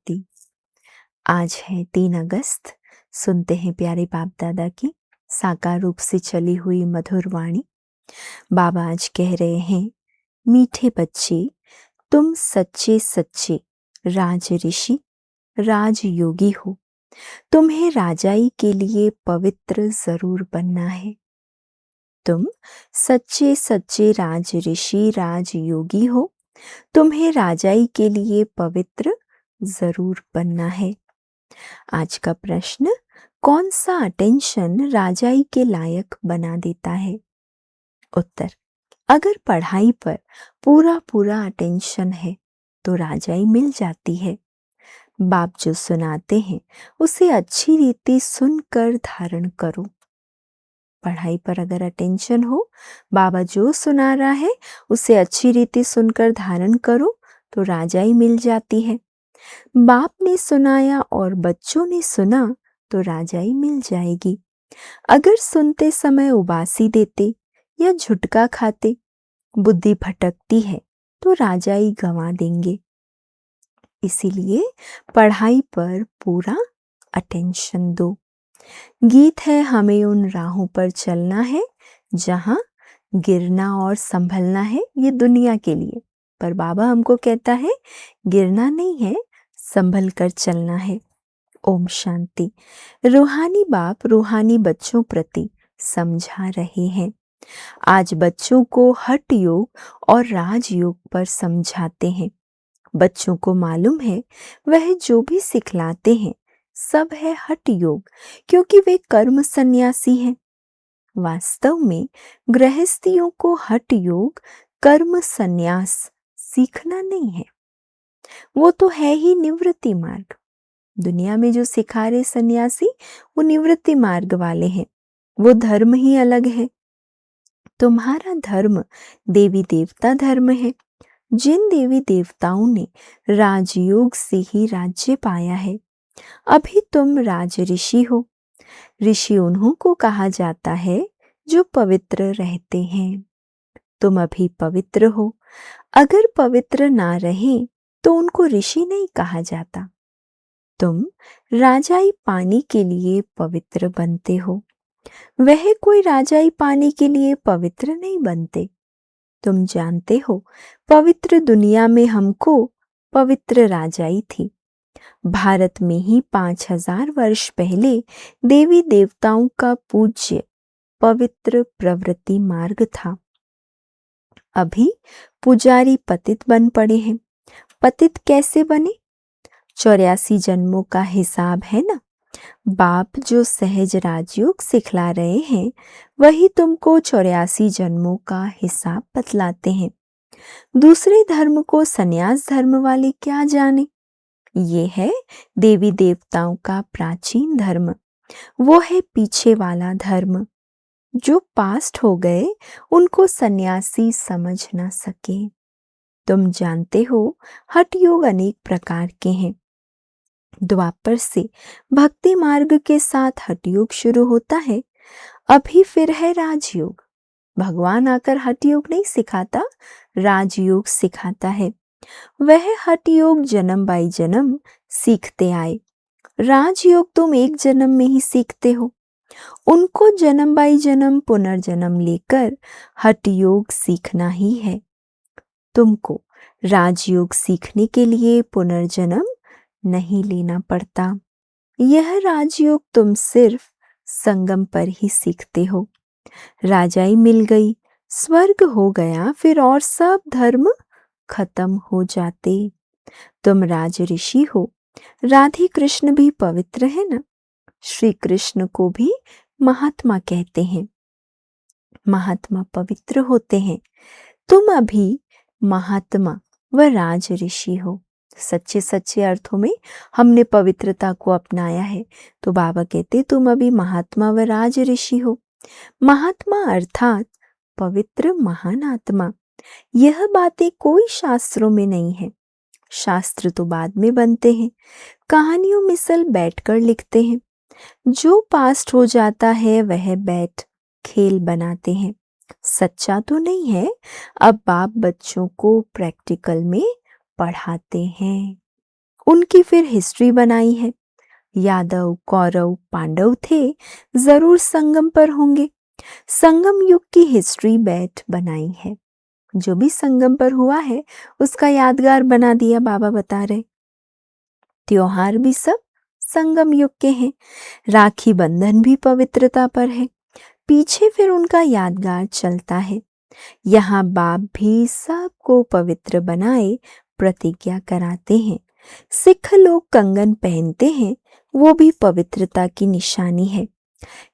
शांति। आज है 3 अगस्त। सुनते हैं प्यारे बाप दादा की साकार रूप से चली हुई मधुर वाणी। बाबा आज कह रहे हैं, मीठे बच्चे, तुम सच्चे सच्चे राज ऋषि राजयोगी हो। तुम्हें राजाई के लिए पवित्र जरूर बनना है। तुम सच्चे सच्चे राज ऋषि राजयोगी हो। तुम्हें राजाई के लिए पवित्र जरूर बनना है। आज का प्रश्न, कौन सा अटेंशन राजाई के लायक बना देता है? उत्तर, अगर पढ़ाई पर पूरा पूरा अटेंशन है तो राजाई मिल जाती है। बाप जो सुनाते हैं उसे अच्छी रीति सुनकर धारण करो। पढ़ाई पर अगर अटेंशन हो, बाबा जो सुना रहा है उसे अच्छी रीति सुनकर धारण करो तो राजाई मिल जाती है। बाप ने सुनाया और बच्चों ने सुना तो राजाई मिल जाएगी। अगर सुनते समय उबासी देते या झुटका खाते, बुद्धि भटकती है तो राजाई गंवा देंगे। इसीलिए पढ़ाई पर पूरा अटेंशन दो। गीत है, हमें उन राहों पर चलना है जहां गिरना और संभलना है, ये दुनिया के लिए। पर बाबा हमको कहता है गिरना नहीं है, संभल कर चलना है। ओम शांति। रूहानी बाप रूहानी बच्चों प्रति समझा रहे हैं। आज बच्चों को हठ योग और राजयोग पर समझाते हैं। बच्चों को मालूम है वह जो भी सिखलाते हैं सब है हठ योग, क्योंकि वे कर्म सन्यासी हैं। वास्तव में गृहस्थियों को हठ योग कर्म सन्यास सीखना नहीं है, वो तो है ही निवृत्ति मार्ग। दुनिया में जो सिखा रहे सन्यासी वो निवृत्ति मार्ग वाले हैं, वो धर्म ही अलग है। तुम्हारा धर्म देवी देवता धर्म है। जिन देवी देवताओं ने राजयोग से ही राज्य पाया है, अभी तुम राज ऋषि हो। ऋषि उन्हों को कहा जाता है जो पवित्र रहते हैं। तुम अभी पवित्र हो। अगर पवित्र ना रहे तो उनको ऋषि नहीं कहा जाता। तुम राजाई पाने के लिए पवित्र बनते हो, वह कोई राजाई पाने के लिए पवित्र नहीं बनते। तुम जानते हो पवित्र दुनिया में हमको पवित्र राजाई थी। भारत में ही 5000 वर्ष पहले देवी देवताओं का पूज्य पवित्र प्रवृत्ति मार्ग था। अभी पुजारी पतित बन पड़े हैं। पतित कैसे बने? 84 जन्मों का हिसाब है ना। बाप जो सहज राजयोग सिखला रहे हैं वही तुमको 84 जन्मों का हिसाब बतलाते हैं। दूसरे धर्म को सन्यास धर्म वाले क्या जाने। ये है देवी देवताओं का प्राचीन धर्म, वो है पीछे वाला धर्म। जो पास्ट हो गए उनको सन्यासी समझ ना सके। तुम जानते हो हठ योग अनेक प्रकार के हैं। द्वापर से भक्ति मार्ग के साथ हठ योग शुरू होता है। अभी फिर है राजयोग। भगवान आकर हठ योग नहीं सिखाता, राजयोग सिखाता है। वह हठ योग जन्म बाई जन्म सीखते आए। राजयोग तुम एक जन्म में ही सीखते हो। उनको जन्म बाई जन्म पुनर्जन्म लेकर हठ योग सीखना ही है। तुमको राजयोग सीखने के लिए पुनर्जन्म नहीं लेना पड़ता। यह राजयोग तुम सिर्फ संगम पर ही सीखते हो। राजाई मिल गई, स्वर्ग हो गया, फिर और सब धर्म खत्म हो जाते। तुम राज ऋषि हो। राधे कृष्ण भी पवित्र है ना। श्री कृष्ण को भी महात्मा कहते हैं। महात्मा पवित्र होते हैं। तुम अभी महात्मा व राज ऋषि हो। सच्चे सच्चे अर्थों में हमने पवित्रता को अपनाया है, तो बाबा कहते तुम अभी महात्मा व राज ऋषि हो। महात्मा अर्थात पवित्र महान आत्मा। यह बातें कोई शास्त्रों में नहीं है। शास्त्र तो बाद में बनते हैं, कहानियों मिसल बैठकर लिखते हैं। जो पास्ट हो जाता है वह बैठ खेल बनाते हैं। सच्चा तो नहीं है। अब बाप बच्चों को प्रैक्टिकल में पढ़ाते हैं। उनकी फिर हिस्ट्री बनाई है। यादव, कौरव, पांडव थे, जरूर संगम पर होंगे। संगम युग की हिस्ट्री बैठ बनाई है। जो भी संगम पर हुआ है उसका यादगार बना दिया, बाबा बता रहे। त्योहार भी सब संगम युग के हैं। राखी बंधन भी पवित्रता पर है, पीछे फिर उनका यादगार चलता है। यहाँ बाप भी सबको पवित्र बनाए प्रतिज्ञा कराते हैं। सिख लोग कंगन पहनते हैं, वो भी पवित्रता की निशानी है।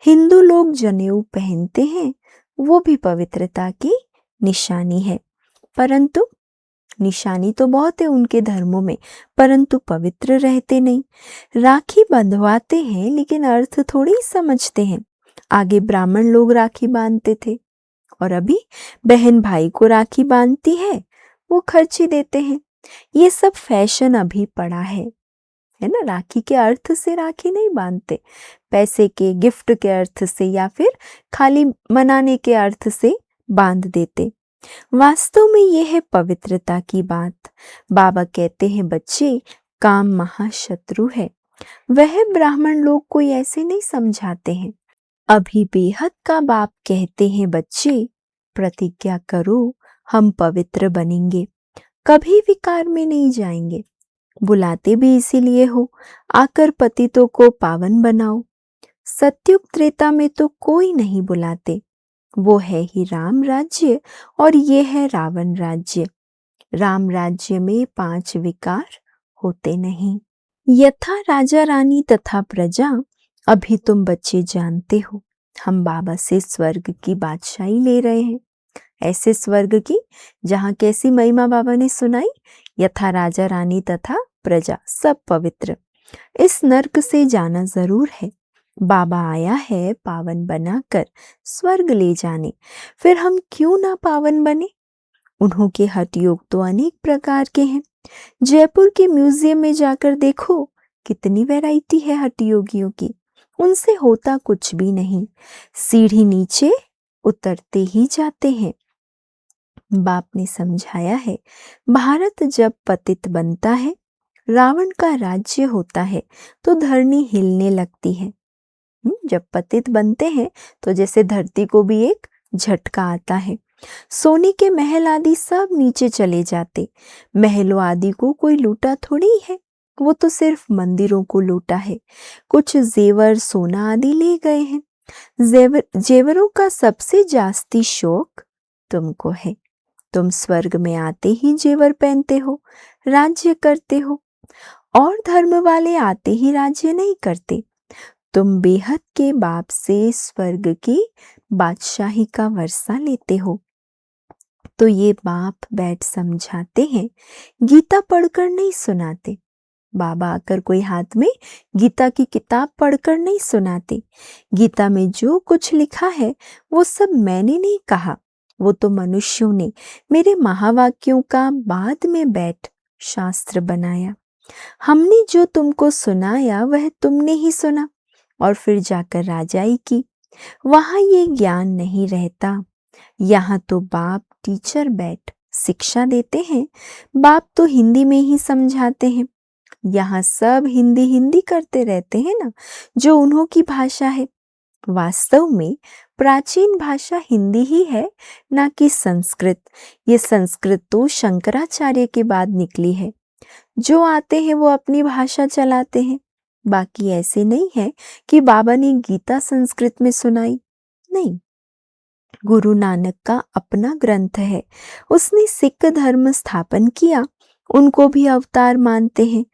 हिंदू लोग जनेऊ पहनते हैं, वो भी पवित्रता की निशानी है। परंतु निशानी तो बहुत है उनके धर्मों में, परंतु पवित्र रहते नहीं। राखी बंधवाते हैं लेकिन अर्थ थोड़ी समझते हैं। आगे ब्राह्मण लोग राखी बांधते थे और अभी बहन भाई को राखी बांधती है, वो खर्ची देते हैं। ये सब फैशन अभी पड़ा है ना। राखी के अर्थ से राखी नहीं बांधते, पैसे के गिफ्ट के अर्थ से या फिर खाली मनाने के अर्थ से बांध देते। वास्तव में यह है पवित्रता की बात। बाबा कहते हैं बच्चे, काम महाशत्रु है। वह ब्राह्मण लोग कोई ऐसे नहीं समझाते हैं। अभी बेहद का बाप कहते हैं बच्चे, प्रतिज्ञा करो, हम पवित्र बनेंगे, कभी विकार में नहीं जाएंगे। बुलाते भी इसीलिए हो, आकर पतितों को पावन बनाओ। सत्युग त्रेता में तो कोई नहीं बुलाते, वो है ही राम राज्य और ये है रावण राज्य। राम राज्य में 5 विकार होते नहीं। यथा राजा रानी तथा प्रजा, अभी तुम बच्चे जानते हो हम बाबा से स्वर्ग की बादशाही ले रहे हैं। ऐसे स्वर्ग की जहाँ कैसी महिमा बाबा ने सुनाई। यथा राजा रानी तथा प्रजा सब पवित्र। इस नर्क से जाना जरूर है। बाबा आया है पावन बनाकर स्वर्ग ले जाने, फिर हम क्यों ना पावन बने। उन्हों के हठ योग तो अनेक प्रकार के हैं। जयपुर के म्यूजियम में जाकर देखो, कितनी वैरायटी है हठ योगियों की। उनसे होता कुछ भी नहीं, सीढ़ी नीचे उतरते ही जाते हैं। बाप ने समझाया है, भारत जब पतित बनता है, रावण का राज्य होता है, तो धरनी हिलने लगती है। जब पतित बनते हैं तो जैसे धरती को भी एक झटका आता है। सोने के महल आदि सब नीचे चले जाते। महलों आदि को कोई लूटा थोड़ी है, वो तो सिर्फ मंदिरों को लूटा है। कुछ जेवर सोना आदि ले गए हैं। जेवरों का सबसे जास्ती शौक तुमको है। तुम स्वर्ग में आते ही जेवर पहनते हो, राज्य करते हो, और धर्म वाले आते ही राज्य नहीं करते। तुम बेहद के बाप से स्वर्ग की बादशाही का वर्षा लेते हो। तो ये बाप बैठ समझाते हैं, गीता पढ़कर नहीं सुनाते। बाबा आकर कोई हाथ में गीता की किताब पढ़कर नहीं सुनाते। गीता में जो कुछ लिखा है वो सब मैंने नहीं कहा, वो तो मनुष्यों ने मेरे महावाक्यों का बाद में बैठ शास्त्र बनाया। हमने जो तुमको सुनाया वह तुमने ही सुना और फिर जाकर राजाई की। वहां ये ज्ञान नहीं रहता। यहाँ तो बाप टीचर बैठ शिक्षा देते हैं। बाप तो हिंदी में ही समझाते हैं। यहाँ सब हिंदी हिंदी करते रहते हैं ना, जो उन्हों की भाषा है। वास्तव में प्राचीन भाषा हिंदी ही है, ना कि संस्कृत। ये संस्कृत तो शंकराचार्य के बाद निकली है। जो आते हैं वो अपनी भाषा चलाते हैं। बाकी ऐसे नहीं है कि बाबा ने गीता संस्कृत में सुनाई, नहीं। गुरु नानक का अपना ग्रंथ है, उसने सिख धर्म स्थापन किया, उनको भी अवतार मानते हैं।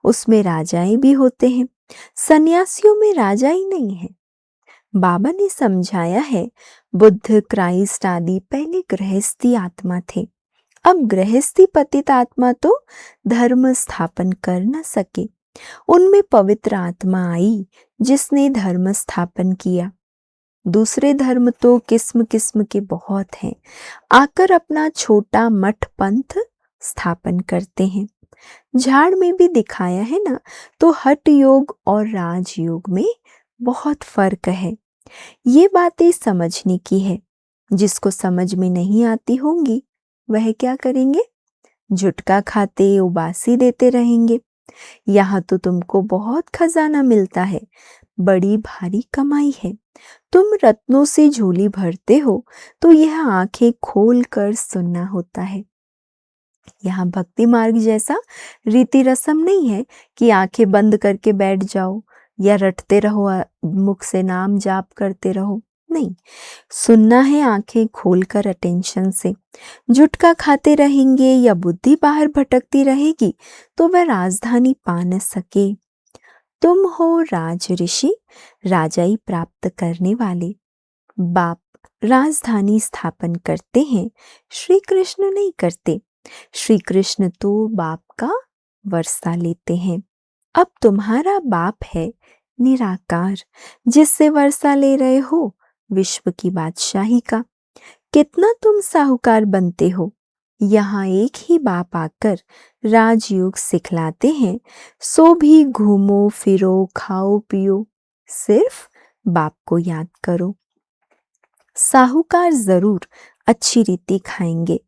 उसमें राजाएं भी होते हैं, सन्यासियों में राजा ही नहीं है। बाबा ने समझाया है, बुद्ध, क्राइस्ट आदि पहले गृहस्थी आत्मा थे। अब गृहस्थी पतित आत्मा तो धर्म स्थापन कर न सके। उनमें पवित्र आत्मा आई जिसने धर्म स्थापन किया। दूसरे धर्म तो किस्म किस्म के बहुत हैं, आकर अपना छोटा मठ पंथ स्थापन करते हैं। झाड़ में भी दिखाया है ना, तो हठ योग और राजयोग में बहुत फर्क है। ये बातें समझने की है। जिसको समझ में नहीं आती होंगी वह क्या करेंगे, झुटका खाते उबासी देते रहेंगे। यहाँ तो तुमको बहुत खजाना मिलता है, बड़ी भारी कमाई है। तुम रत्नों से झोली भरते हो, तो यह आंखें खोल कर सुनना होता है। यहाँ भक्ति मार्ग जैसा रीति रस्म नहीं है कि आंखें बंद करके बैठ जाओ या रटते रहो, मुख से नाम जाप करते रहो। नहीं, सुनना है आंखें खोलकर अटेंशन से। जुटका खाते रहेंगे या बुद्धि बाहर भटकती रहेगी तो वह राजधानी पा न सके। तुम हो राज ऋषि, राजाई प्राप्त करने वाले। बाप राजधानी स्थापन करते हैं, श्री कृष्ण नहीं करते। श्री कृष्ण तो बाप का वर्षा लेते हैं। अब तुम्हारा बाप है निराकार, जिससे वर्षा ले रहे हो विश्व की बादशाही का। कितना तुम साहूकार बनते हो। यहाँ एक ही बाप आकर राजयोग सिखलाते हैं, सो भी घूमो फिरो खाओ पियो, सिर्फ बाप को याद करो। साहूकार जरूर अच्छी रीति खाएंगे,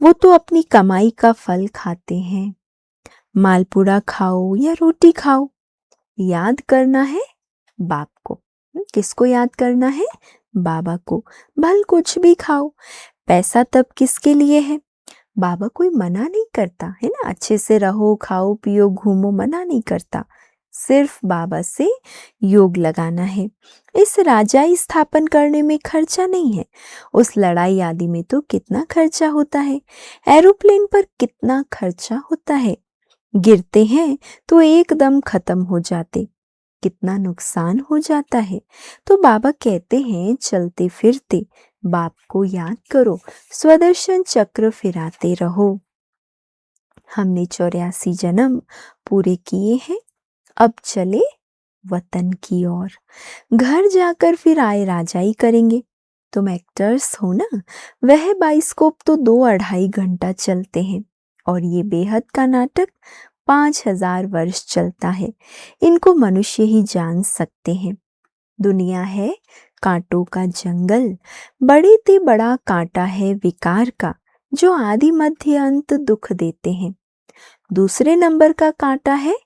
वो तो अपनी कमाई का फल खाते हैं। मालपुड़ा खाओ या रोटी खाओ, याद करना है बाप को। किसको याद करना है? बाबा को। भल कुछ भी खाओ, पैसा तब किसके लिए है? बाबा कोई मना नहीं करता है ना, अच्छे से रहो खाओ पियो घूमो, मना नहीं करता। सिर्फ बाबा से योग लगाना है। इस राजाई स्थापन करने में खर्चा नहीं है, उस लड़ाई आदि में तो कितना खर्चा होता है। एरोप्लेन पर कितना खर्चा होता है, गिरते हैं तो एकदम खत्म हो जाते, कितना नुकसान हो जाता है। तो बाबा कहते हैं चलते फिरते बाप को याद करो, स्वदर्शन चक्र फिराते रहो। हमने 84 जन्म पूरे किए हैं, अब चले वतन की ओर। घर जाकर फिर आए राजाई करेंगे। तुम एक्टर्स हो ना, वह बाइस्कोप तो 2-2.5 घंटा चलते हैं और ये बेहद का नाटक 5000 वर्ष चलता है। इनको मनुष्य ही जान सकते हैं। दुनिया है कांटों का जंगल, बड़े ते बड़ा कांटा है विकार का, जो आदि मध्य अंत दुख देते हैं। दूसरे नंबर का कांटा है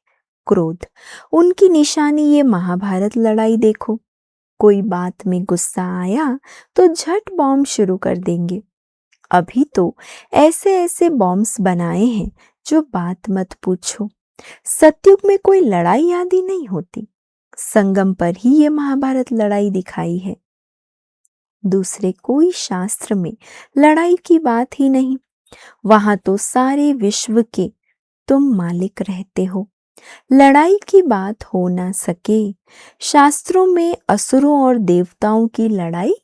क्रोध। उनकी निशानी ये महाभारत लड़ाई देखो। कोई बात में गुस्सा आया तो झट बॉम्ब शुरू कर देंगे। अभी तो ऐसे ऐसे बॉम्ब्स बनाए हैं जो बात मत पूछो। सतयुग में कोई लड़ाई आदि नहीं होती, संगम पर ही ये महाभारत लड़ाई दिखाई है। दूसरे कोई शास्त्र में लड़ाई की बात ही नहीं। वहां तो सारे विश्व के तुम मालिक रहते हो, लड़ाई की बात हो ना सके। शास्त्रों में असुरों और देवताओं की लड़ाई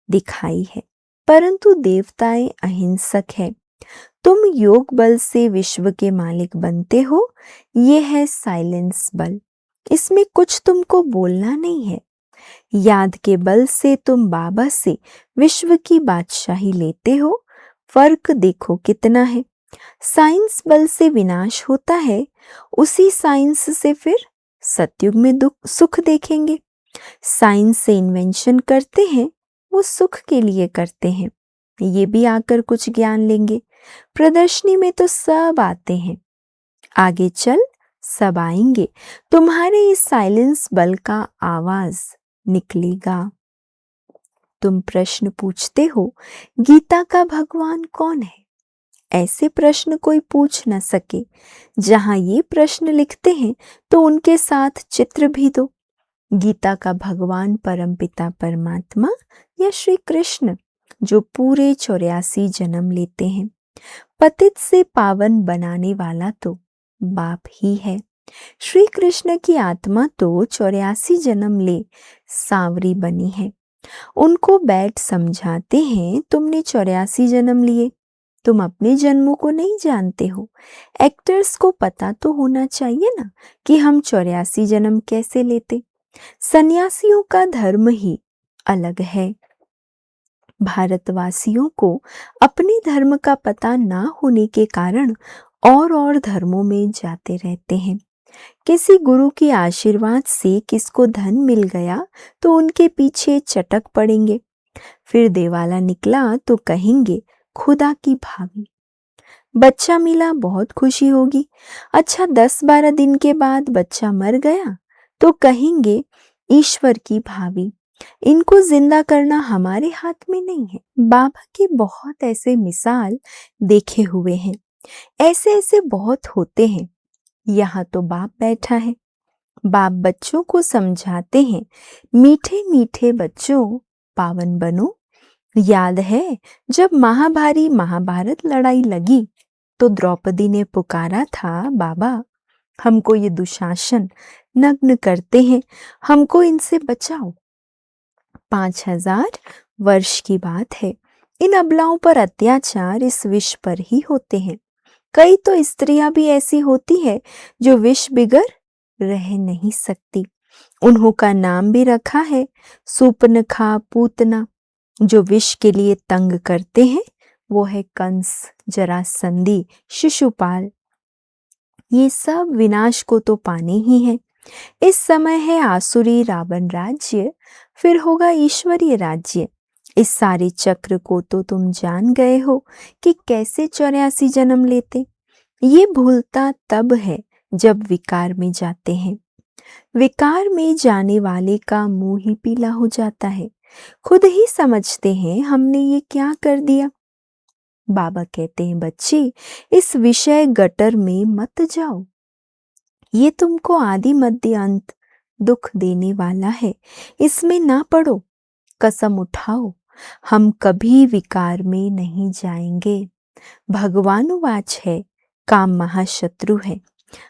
दिखाई है, परंतु देवताएं अहिंसक है। तुम योग बल से विश्व के मालिक बनते हो, ये है साइलेंस बल। इसमें कुछ तुमको बोलना नहीं है। याद के बल से तुम बाबा से विश्व की बादशाही लेते हो, फर्क देखो कितना है। साइंस बल से विनाश होता है, उसी साइंस से फिर सतयुग में दुख सुख देखेंगे। साइंस से इन्वेंशन करते हैं, वो सुख के लिए करते हैं। ये भी आकर कुछ ज्ञान लेंगे। प्रदर्शनी में तो सब आते हैं, आगे चल सब आएंगे। तुम्हारे इस साइलेंस बल का आवाज निकलेगा। तुम प्रश्न पूछते हो गीता का भगवान कौन है? ऐसे प्रश्न कोई पूछ न सके। जहां ये प्रश्न लिखते हैं तो उनके साथ चित्र भी दो। गीता का भगवान परमपिता परमात्मा या श्री कृष्ण, जो पूरे 84 जन्म लेते हैं। पतित से पावन बनाने वाला तो बाप ही है। श्री कृष्ण की आत्मा तो 84 जन्म ले सांवरी बनी है। उनको बैठ समझाते हैं, तुमने 84 जन्म लिए, तुम अपने जन्मों को नहीं जानते हो। एक्टर्स को पता तो होना चाहिए ना कि हम 84 जन्म कैसे लेते। सन्यासियों का धर्म ही अलग है। भारतवासियों को अपने धर्म का पता ना होने के कारण और धर्मों में जाते रहते हैं। किसी गुरु के आशीर्वाद से किसको धन मिल गया तो उनके पीछे चटक पड़ेंगे। फिर देवाला निकला तो कहेंगे खुदा की भाभी। बच्चा मिला, बहुत खुशी होगी। अच्छा 10-12 दिन के बाद बच्चा मर गया तो कहेंगे ईश्वर की भावी, इनको जिंदा करना हमारे हाथ में नहीं है। बाबा के बहुत ऐसे मिसाल देखे हुए हैं, ऐसे ऐसे बहुत होते हैं। यहाँ तो बाप बैठा है, बाप बच्चों को समझाते हैं, मीठे मीठे बच्चों पावन बनो। याद है जब महाभारी महाभारत लड़ाई लगी तो द्रौपदी ने पुकारा था, बाबा हमको ये दुशासन नग्न करते हैं, हमको इनसे बचाओ। 5000 वर्ष की बात है। इन अबलाओं पर अत्याचार इस विष पर ही होते हैं। कई तो स्त्रियां भी ऐसी होती है जो विष बिगर रह नहीं सकती। उन्हों का नाम भी रखा है सूपनखा, पूतना। जो विष के लिए तंग करते हैं वो है कंस, जरासंधी, शिशुपाल। ये सब विनाश को तो पाने ही है। इस समय है आसुरी रावण राज्य, फिर होगा ईश्वरीय राज्य। इस सारे चक्र को तो तुम जान गए हो कि कैसे 84 जन्म लेते। ये भूलता तब है जब विकार में जाते हैं। विकार में जाने वाले का मुंह ही पीला हो जाता है। खुद ही समझते हैं हमने ये क्या कर दिया। बाबा कहते हैं, बच्चे इस विषय गटर में मत जाओ, ये तुमको आदि मध्य अंत दुख देने वाला है, इसमें ना पड़ो। कसम उठाओ हम कभी विकार में नहीं जाएंगे। भगवानुवाच है, काम महाशत्रु है।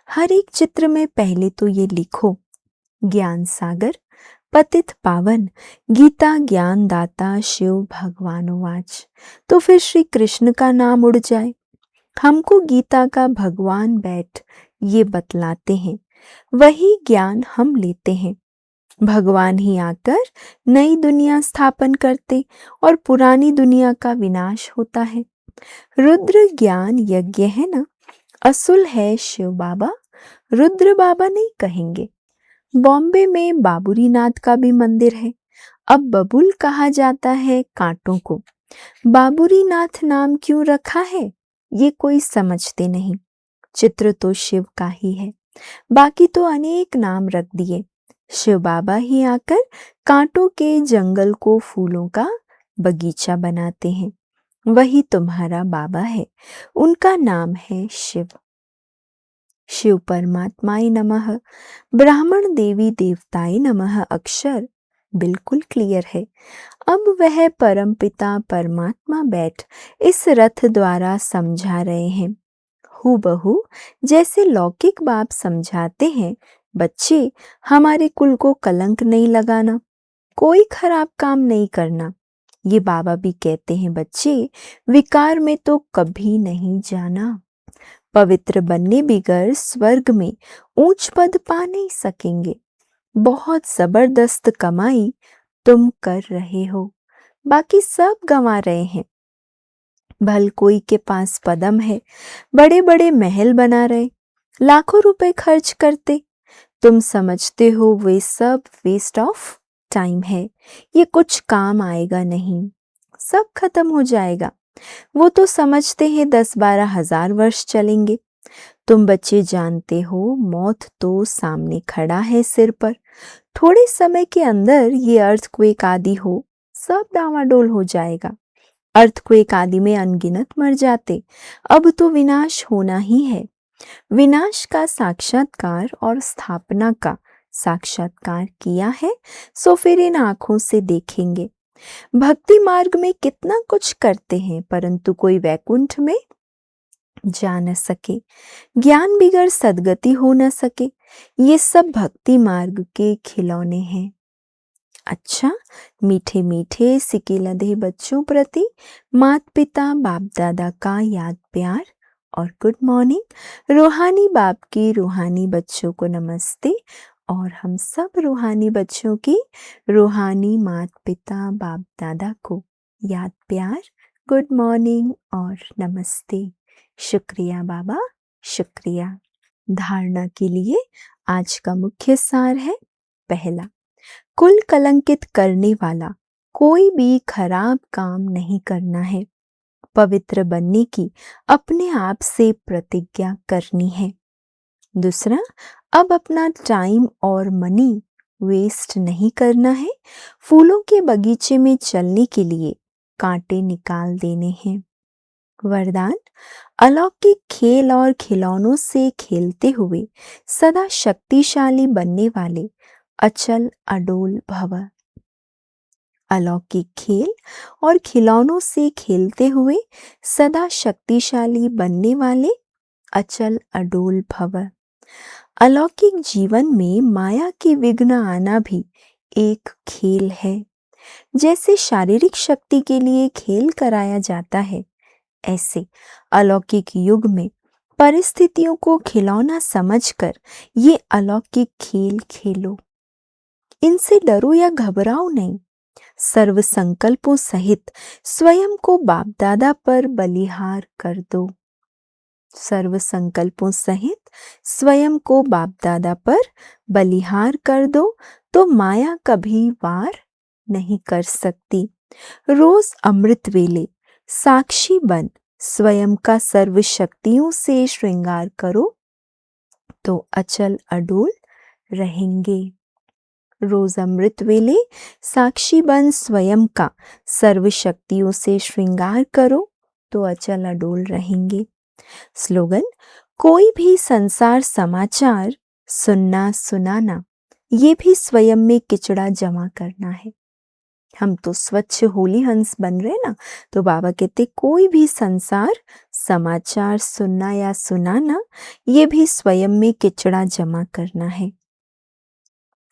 हर एक चित्र में पहले तो ये लिखो, ज्ञान सागर पतित पावन, गीता ज्ञान दाता शिव भगवानुवाच। तो फिर श्री कृष्ण का नाम उड़ जाए। हमको गीता का भगवान बैठ ये बतलाते हैं, वही ज्ञान हम लेते हैं। भगवान ही आकर नई दुनिया स्थापन करते और पुरानी दुनिया का विनाश होता है। रुद्र ज्ञान यज्ञ है ना, असुल है शिव बाबा, रुद्र बाबा नहीं कहेंगे। बॉम्बे में बाबूरी नाथ का भी मंदिर है। अब बबुल कहा जाता है कांटों को। बाबूरी नाथ नाम क्यों रखा है ये कोई समझते नहीं। चित्र तो शिव का ही है, बाकी तो अनेक नाम रख दिए। शिव बाबा ही आकर कांटों के जंगल को फूलों का बगीचा बनाते हैं। वही तुम्हारा बाबा है, उनका नाम है शिव। शिव परमात्माय नमः, ब्राह्मण देवी देवताय नमः अक्षर बिल्कुल क्लियर है। अब वह परमपिता परमात्मा बैठ इस रथ द्वारा समझा रहे हैं, हूबहू जैसे लौकिक बाप समझाते हैं। बच्चे हमारे कुल को कलंक नहीं लगाना, कोई खराब काम नहीं करना। ये बाबा भी कहते हैं, बच्चे विकार में तो कभी नहीं जाना। पवित्र बनने बिगर स्वर्ग में ऊंच पद पा नहीं सकेंगे। बहुत जबरदस्त कमाई तुम कर रहे हो, बाकी सब गंवा रहे हैं। भल कोई के पास पदम है, बड़े बड़े महल बना रहे, लाखों रुपए खर्च करते। तुम समझते हो वे सब वेस्ट ऑफ टाइम है, ये कुछ काम आएगा नहीं, सब खत्म हो जाएगा। वो तो समझते हैं 10-12 हजार वर्ष चलेंगे। तुम बच्चे जानते हो मौत तो सामने खड़ा है सिर पर। थोड़े समय के अंदर ये अर्थक्वेक आदि हो, सब डावाडोल हो जाएगा। अर्थक्वेक आदि में अनगिनत मर जाते। अब तो विनाश होना ही है। विनाश का साक्षात्कार और स्थापना का साक्षात्कार किया है, सो फिर इन आंखों से देखेंगे। भक्ति मार्ग में कितना कुछ करते हैं, परंतु कोई वैकुंठ में जा न सके, ज्ञान बिगर सदगति हो न सके। ये सब भक्ति मार्ग के खिलौने हैं। अच्छा, मीठे मीठे सिके लधे बच्चों प्रति मात पिता बाप दादा का याद प्यार और गुड मॉर्निंग। रूहानी बाप की रूहानी बच्चों को नमस्ते, और हम सब रूहानी बच्चों की रूहानी मात पिता बाप दादा को याद प्यार, गुड मॉर्निंग और नमस्ते। शुक्रिया बाबा, शुक्रिया। धारणा के लिए आज का मुख्य सार है, पहला, कुल कलंकित करने वाला कोई भी खराब काम नहीं करना है। पवित्र बनने की अपने आप से प्रतिज्ञा करनी है। दूसरा, अब अपना टाइम और मनी वेस्ट नहीं करना है। फूलों के बगीचे में चलने के लिए कांटे निकाल देने हैं। वरदान, अलौकिक खेल और खिलौनों से खेलते हुए सदा शक्तिशाली बनने वाले अचल अडोल भव। अलौकिक खेल और खिलौनों से खेलते हुए सदा शक्तिशाली बनने वाले अचल अडोल भव। अलौकिक जीवन में माया के विघ्न आना भी एक खेल है। जैसे शारीरिक शक्ति के लिए खेल कराया जाता है, ऐसे अलौकिक युग में परिस्थितियों को खिलौना समझकर ये अलौकिक खेल खेलो। इनसे डरो या घबराओ नहीं। सर्व संकल्पों सहित स्वयं को बाप दादा पर बलिहार कर दो। सर्व संकल्पों सहित स्वयं को बाप दादा पर बलिहार कर दो, तो माया कभी वार नहीं कर सकती। रोज अमृत वेले साक्षी बन स्वयं का सर्व शक्तियों से श्रृंगार करो, तो अचल अडोल रहेंगे। रोज अमृत वेले साक्षी बन स्वयं का सर्व शक्तियों से श्रृंगार करो, तो अचल अडोल रहेंगे। स्लोगन, कोई भी संसार समाचार सुनना सुनाना, ये भी स्वयं में किचड़ा जमा करना है। हम तो स्वच्छ होली हंस बन रहे ना, तो बाबा कहते कोई भी संसार समाचार सुनना या सुनाना, ये भी स्वयं में किचड़ा जमा करना है।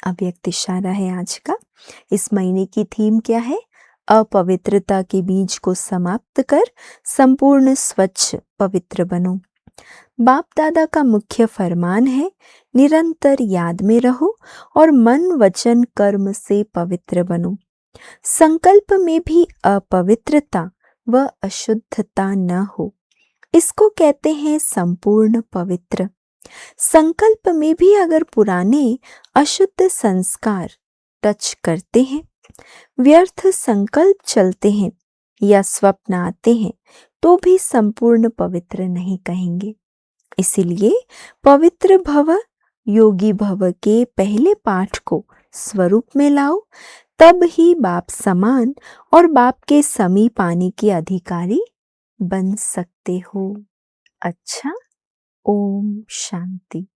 अव्यक्त इशारा है आज का। इस महीने की थीम क्या है? अपवित्रता के बीज को समाप्त कर संपूर्ण स्वच्छ पवित्र बनो। बाप दादा का मुख्य फरमान है, निरंतर याद में रहो और मन वचन कर्म से पवित्र बनो। संकल्प में भी अपवित्रता व अशुद्धता न हो, इसको कहते हैं संपूर्ण पवित्र। संकल्प में भी अगर पुराने अशुद्ध संस्कार टच करते हैं, व्यर्थ संकल्प चलते हैं या स्वप्न आते हैं, तो भी संपूर्ण पवित्र नहीं कहेंगे। इसीलिए पवित्र भव योगी भव के पहले पाठ को स्वरूप में लाओ, तब ही बाप समान और बाप के समीप आने के अधिकारी बन सकते हो। अच्छा, ओम शांति।